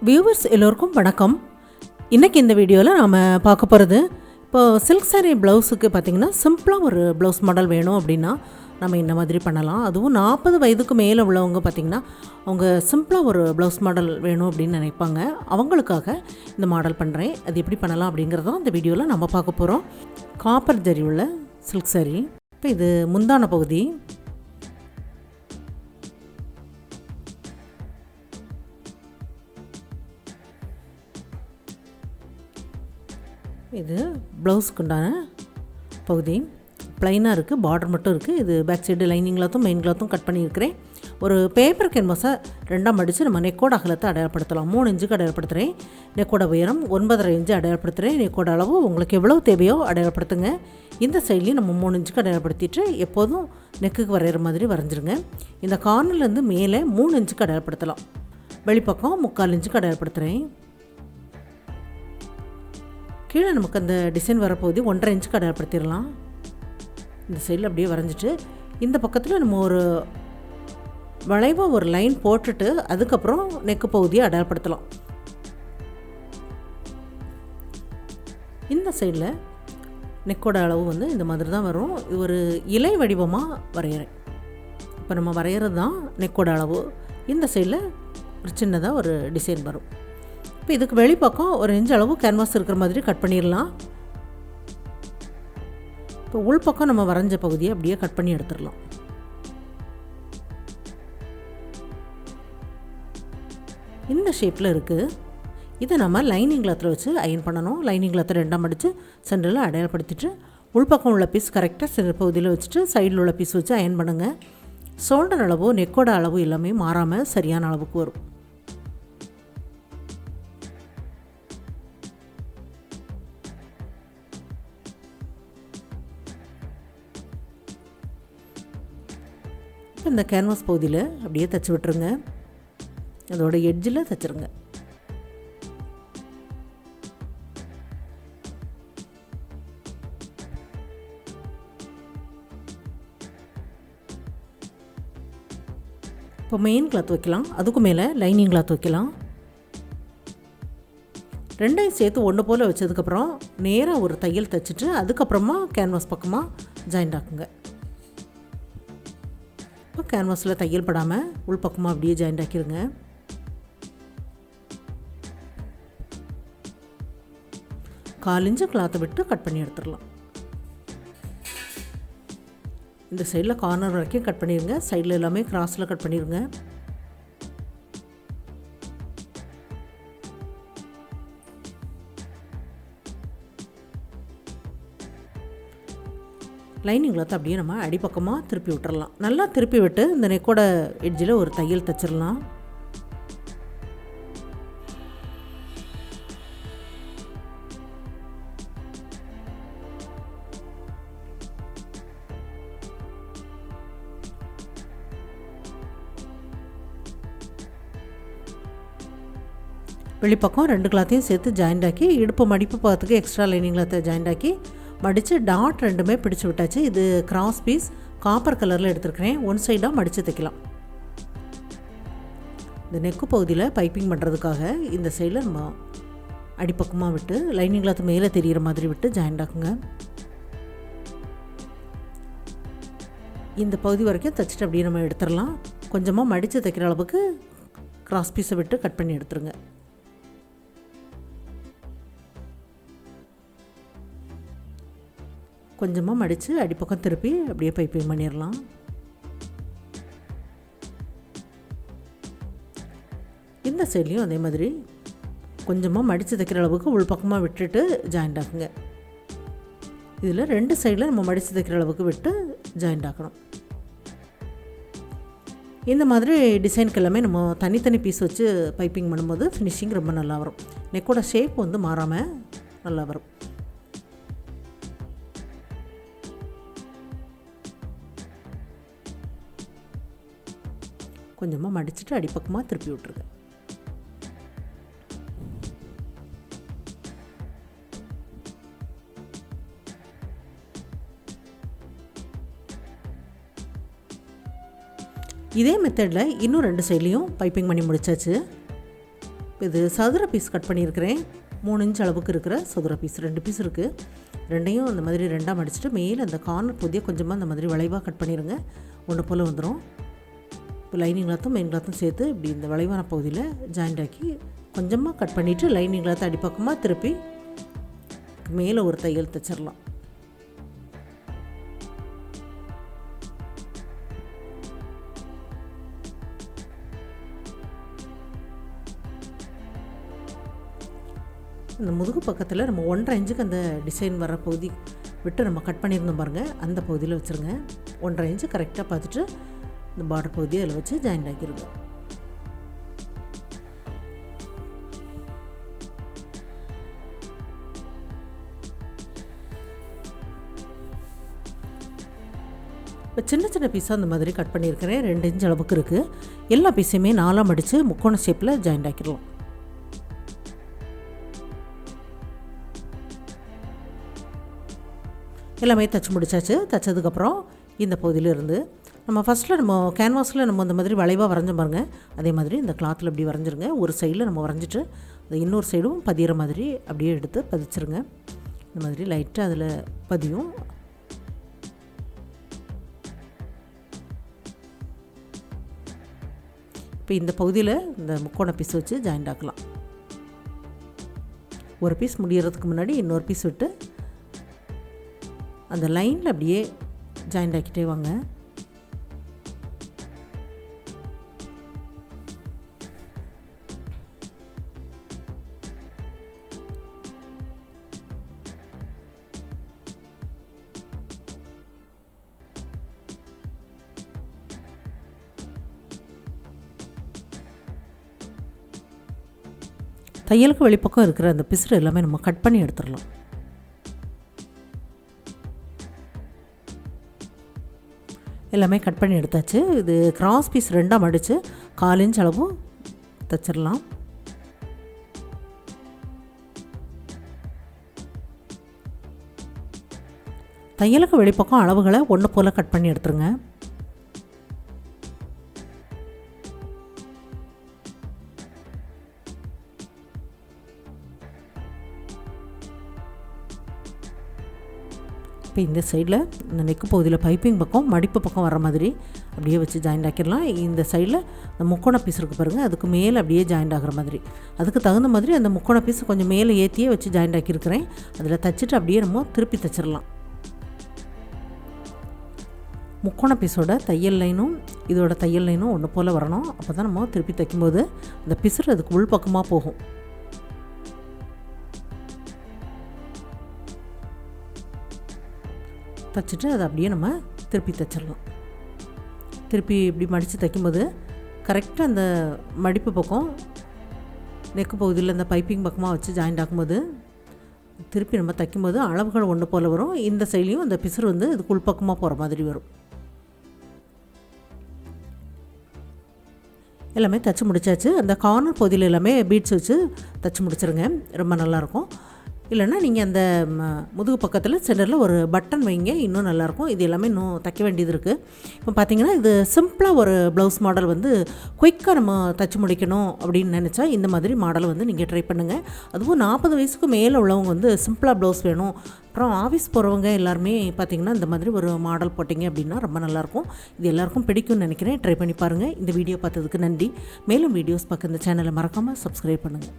Viewers எல்லோருக்கும் வணக்கம். இன்றைக்கி இந்த வீடியோவில் நாம் பார்க்க போகிறது, இப்போ சில்க் சாரீ ப்ளவுஸுக்கு பார்த்திங்கன்னா சிம்பிளாக ஒரு ப்ளவுஸ் மாடல் வேணும் அப்படின்னா நம்ம இந்த மாதிரி பண்ணலாம். அதுவும் 40 வயதுக்கு மேலே உள்ளவங்க பார்த்திங்கன்னா அவங்க சிம்பிளாக ஒரு ப்ளவுஸ் மாடல் வேணும் அப்படின்னு நினைப்பாங்க. அவங்களுக்காக இந்த மாடல் பண்ணுறேன். அது எப்படி பண்ணலாம் அப்படிங்கிறதும் இந்த வீடியோவில் நம்ம பார்க்க போகிறோம். காப்பர் ஜரி உள்ள சில்க் சாரீ. இப்போ இது முந்தான பகுதி. இது ப்ளவுஸுக்கு உண்டான பகுதி. ப்ளைனாக இருக்குது, பார்டர் மட்டும் இருக்குது. இது பேக் சைடு லைனிங் கிளாத்தும் மெயின் கிளாத்தும் கட் பண்ணியிருக்கிறேன். ஒரு பேப்பர் கேன்வாஸை ரெண்டாக மடித்து நம்ம நெக்கோட அகலத்தை அடையாளப்படுத்தலாம். 3 இன்ச்சுக்கு அடையாளப்படுத்துகிறேன். நெக்கோட உயரம் 9.5 இன்ச்சு அடையாளப்படுத்துகிறேன். நெக்கோட அளவு உங்களுக்கு எவ்வளோ தேவையோ அடையாளப்படுத்துங்க. இந்த சைட்லேயும் நம்ம 3 இன்ச்சுக்கு அடையாளப்படுத்திட்டு எப்போதும் நெக்குக்கு வரைகிற மாதிரி வரைஞ்சிருங்க. இந்த கார்னர்லேருந்து மேலே 3 இன்ச்சுக்கு அடையாளப்படுத்தலாம். வெளிப்பக்கம் 3/4 இன்ச்சுக்கு அடையாளப்படுத்துகிறேன். கீழே நமக்கு அந்த டிசைன் வரப்போகுது 1.5 இன்ச்சுக்கு அடையாளப்படுத்திடலாம். இந்த சைடில் அப்படியே வரைஞ்சிட்டு இந்த பக்கத்தில் நம்ம ஒரு வளைவாக ஒரு லைன் போட்டுட்டு அதுக்கப்புறம் நெக்கு பகுதியை அடையாளப்படுத்தலாம். இந்த சைடில் நெக்கோட அளவு வந்து இந்த மாதிரி தான் வரும். இது ஒரு இலை வடிவமாக வரைகிறேன். இப்போ நம்ம வரைகிறது தான் நெக்கோட அளவு. இந்த சைடில் ஒரு சின்னதாக ஒரு டிசைன் வரும். இப்போ இதுக்கு வெளிப்பக்கம் 1 இன்ச் அளவு கேன்வாஸ் இருக்கிற மாதிரி கட் பண்ணிடலாம். இப்போ உள்பக்கம் நம்ம வரைஞ்ச பகுதியை அப்படியே கட் பண்ணி எடுத்துடலாம். இந்த ஷேப்பில் இருக்குது. இதை நம்ம லைனிங் கிளாத்தில் வச்சு அயன் பண்ணணும். லைனிங் கிளாத்தை ரெண்டாக மடித்து சென்டரில் அடையாளப்படுத்திட்டு உள்பக்கம் உள்ள பீஸ் கரெக்டாக சென்டர் பகுதியில் வச்சுட்டு சைடில் உள்ள பீஸ் வச்சு அயன் பண்ணுங்கள். ஷோல்டர் அளவோ நெக்கோட அளவு எல்லாமே மாறாமல் சரியான அளவுக்கு வரும். இந்த கேன்வாஸ் பகுதியில் அப்படியே தைச்சி விட்டுருங்க. அதோட எட்ஜில் தைச்சிருங்க. இப்போ மெயின் கிளாத் வைக்கலாம். அதுக்கு மேலே லைனிங் கிளாத் வைக்கலாம். ரெண்டையும் சேர்த்து ஒன்று போல் வச்சதுக்கப்புறம் நேராக ஒரு தையல் தைச்சிட்டு அதுக்கப்புறமா கேன்வாஸ் பக்கமாக ஜாயிண்ட் ஆக்குங்க. இப்போ கேன்வாஸில் தையல் படாமல் உள்பக்கமாக அப்படியே ஜாயிண்ட் ஆக்கிடுங்க. காலிஞ்சு கிளாத்தை விட்டு கட் பண்ணி எடுத்துடலாம். இந்த சைடில் கார்னர் வரைக்கும் கட் பண்ணிடுங்க. சைடில் எல்லாமே கிராஸில் கட் பண்ணிடுங்க. லைனிங் கிளாத்தை அப்படியே நம்ம அடிப்பக்கமாக திருப்பி விட்டுறலாம். நல்லா திருப்பி விட்டு இந்த நெக்கோட எட்ஜில் ஒரு தையல் தைச்சிடலாம். வெளிப்பக்கம் 2 கிளாத்தையும் சேர்த்து ஜாயிண்ட் ஆக்கி இடுப்பு மடிப்பு பார்த்துக்கு எக்ஸ்ட்ரா லைனிங் கிளாத்தை ஜாயிண்ட் ஆக்கி மடித்து டாட் ரெண்டுமே பிடிச்சி விட்டாச்சு. இது கிராஸ் பீஸ் காப்பர் கலரில் எடுத்துருக்கிறேன். ஒன் சைடாக மடித்து தைக்கலாம். இந்த நெக்கு பகுதியில் பைப்பிங் பண்ணுறதுக்காக இந்த சைடில் நம்ம அடிப்பக்கமாக விட்டு லைனிங் கிளாத்து மேலே தெரிகிற மாதிரி விட்டு ஜாயிண்ட் ஆக்குங்க. இந்த பகுதி வரைக்கும் தைச்சிட்டு அப்படியே நம்ம எடுத்துடலாம். கொஞ்சமாக மடித்து தைக்கிற அளவுக்கு கிராஸ் பீஸை விட்டு கட் பண்ணி எடுத்துருங்க. கொஞ்சமாக மடித்து அடிப்பக்கம் திருப்பி அப்படியே பைப்பிங் பண்ணிடலாம். இந்த சைட்லேயும் அதே மாதிரி கொஞ்சமாக மடித்து தைக்கிற அளவுக்கு உள்பக்கமாக விட்டுட்டு ஜாயிண்ட் ஆக்குங்க. இதில் 2 சைடில் நம்ம மடித்து தைக்கிற அளவுக்கு விட்டு ஜாயிண்ட் ஆக்கணும். இந்த மாதிரி டிசைனுக்கு எல்லாமே நம்ம தனித்தனி பீஸ் வச்சு பைப்பிங் பண்ணும்போது ஃபினிஷிங் ரொம்ப நல்லா வரும். நெக்கோட ஷேப் வந்து மாறாமல் நல்லா வரும். கொஞ்சமாக மடிச்சுட்டு அடிப்பக்கமாக திருப்பி விட்டுருங்க. இதே மெத்தடில் இன்னும் 2 சைட்லேயும் பைப்பிங் பண்ணி முடிச்சாச்சு. இது சதுர பீஸ் கட் பண்ணியிருக்கிறேன். 3 இன்ச் அளவுக்கு இருக்கிற சதுர பீஸ் 2 பீஸ் இருக்குது. ரெண்டையும் அந்த மாதிரி ரெண்டாக மடிச்சுட்டு மேலே அந்த கார்னர் பகுதியை கொஞ்சமாக அந்த மாதிரி வளைவாக கட் பண்ணிடுங்க. ஒன்று போல் வந்துடும். இப்போ லைனிங் கிளாத்தும் மெயின் கிளாத்தும் சேர்த்து இப்படி இந்த வளைவான பகுதியில் ஜாயிண்ட் ஆக்கி கொஞ்சமாக கட் பண்ணிவிட்டு லைனிங் கிளாத்தை அடிப்பக்கமாக திருப்பி மேலே ஒரு தையல் தைச்சிடலாம். இந்த முதுகு பக்கத்தில் நம்ம 1.5 இன்ச்சுக்கு அந்த டிசைன் வர பகுதி விட்டு நம்ம கட் பண்ணியிருந்தோம் பாருங்கள், அந்த பகுதியில் வச்சுருங்க. 1.5 இன்ச்சு கரெக்டாக பார்த்துட்டு இந்த பார்டர் பகுதியை அதில் வச்சு ஜாயின் ஆக்கிடுங்க. இப்போ சின்ன சின்ன பீஸாக அந்த மாதிரி கட் பண்ணியிருக்கிறேன். 2 இன்ச் அளவுக்கு இருக்குது. எல்லா பீஸையுமே 4ஆக மடித்து முக்கோண ஷேப்பில் ஜாயின் ஆக்கிடலாம். எல்லாமே தைச்சி முடிச்சாச்சு. தைச்சதுக்கப்புறம் இந்த பகுதியிலிருந்து நம்ம ஃபஸ்ட்டில் நம்ம கேன்வாஸில் நம்ம அந்த மாதிரி வளைவாக வரைஞ்ச பாருங்க, அதே மாதிரி இந்த கிளாத்தில் இப்படி வரைஞ்சிருங்க. ஒரு சைடில் நம்ம வரைஞ்சிட்டு அந்த இன்னொரு சைடும் பதிகிற மாதிரி அப்படியே எடுத்து பதிச்சிருங்க. இந்த மாதிரி லைட்டாக அதில் பதியும். இப்போ இந்த பகுதியில் இந்த முக்கோண பீஸ் வச்சு ஜாயிண்ட் ஆக்கலாம். ஒரு பீஸ் முடிகிறதுக்கு முன்னாடி இன்னொரு பீஸ் விட்டு அந்த லைனில் அப்படியே ஜாயிண்ட் ஆக்கிட்டே வாங்க. தையலுக்கு வெளிப்பக்கம் இருக்கிற அந்த பிசுறு எல்லாமே நம்ம கட் பண்ணி எடுத்துடலாம். எல்லாமே கட் பண்ணி எடுத்தாச்சு. இது கிராஸ் பீஸ் 2ஆக மடித்து 1/4 இன்ச் அளவு தைச்சிடலாம். தையலுக்கு வெளிப்பக்கம் அளவுகளை ஒன்று போல் கட் பண்ணி எடுத்துருங்க. இப்போ இந்த சைடில் இந்த நெக்கு பகுதியில் பைப்பிங் பக்கம் மடிப்பு பக்கம் வர மாதிரி அப்படியே வச்சு ஜாயிண்ட் ஆக்கிடலாம். இந்த சைடில் இந்த முக்கோண பீஸ் இருக்குது பாருங்கள், அதுக்கு மேலே அப்படியே ஜாயிண்ட் ஆகிற மாதிரி அதுக்கு தகுந்த மாதிரி அந்த முக்கோண பீஸ் கொஞ்சம் மேலே ஏற்றியே வச்சு ஜாயிண்ட் ஆக்கியிருக்கிறேன். அதில் தைச்சிட்டு அப்படியே நம்ம திருப்பி தைச்சிடலாம். முக்கோண பீஸோட தையல் லைனும் இதோட தையல் லைனும் ஒன்று போல் வரணும். அப்போ தான் நம்ம திருப்பி தைக்கும்போது அந்த பிசுறு அதுக்கு உள் பக்கமாக போகும். தைச்சிட்டு அதை அப்படியே நம்ம திருப்பி தைச்சிடலாம். திருப்பி இப்படி மடித்து தைக்கும்போது கரெக்டாக அந்த மடிப்பு பக்கம் நெக்கு பகுதியில் இந்த பைப்பிங் பக்கமாக வச்சு ஜாயிண்ட் ஆக்கும்போது திருப்பி நம்ம தைக்கும்போது அளவுகள் ஒன்று போல் வரும். இந்த சைட்லேயும் அந்த பிசுறு வந்து இதுக்கு உள்பக்கமாக போகிற மாதிரி வரும். எல்லாமே தைச்சி முடிச்சாச்சு. அந்த கார்னர் பகுதியில் எல்லாமே பீட்ஸ் வச்சு தைச்சி முடிச்சிருங்க, ரொம்ப நல்லாயிருக்கும். இல்லைன்னா நீங்கள் அந்த முதுகு பக்கத்தில் சென்டரில் ஒரு பட்டன் வைங்க, இன்னும் நல்லாயிருக்கும். இது எல்லாமே இன்னும் தைக்க வேண்டியது இருக்குது. இப்போ பார்த்திங்கன்னா இது சிம்பிளாக ஒரு ப்ளவுஸ் மாடல் வந்து குயிக்காக நம்ம தைச்சி முடிக்கணும் அப்படின்னு நினச்சா இந்த மாதிரி மாடலை வந்து நீங்கள் ட்ரை பண்ணுங்கள். அதுவும் 40 வயசுக்கு மேலே உள்ளவங்க வந்து சிம்பிளாக ப்ளவுஸ் வேணும், அப்புறம் ஆஃபீஸ் போகிறவங்க எல்லாருமே பார்த்திங்கன்னா இந்த மாதிரி ஒரு மாடல் போட்டிங்க அப்படின்னா ரொம்ப நல்லாயிருக்கும். இது எல்லாருக்கும் பிடிக்கும்னு நினைக்கிறேன். ட்ரை பண்ணி பாருங்கள். இந்த வீடியோ பார்த்ததுக்கு நன்றி. மேலும் வீடியோஸ் பார்க்க இந்த சேனலை மறக்காமல் சப்ஸ்கிரைப் பண்ணுங்கள்.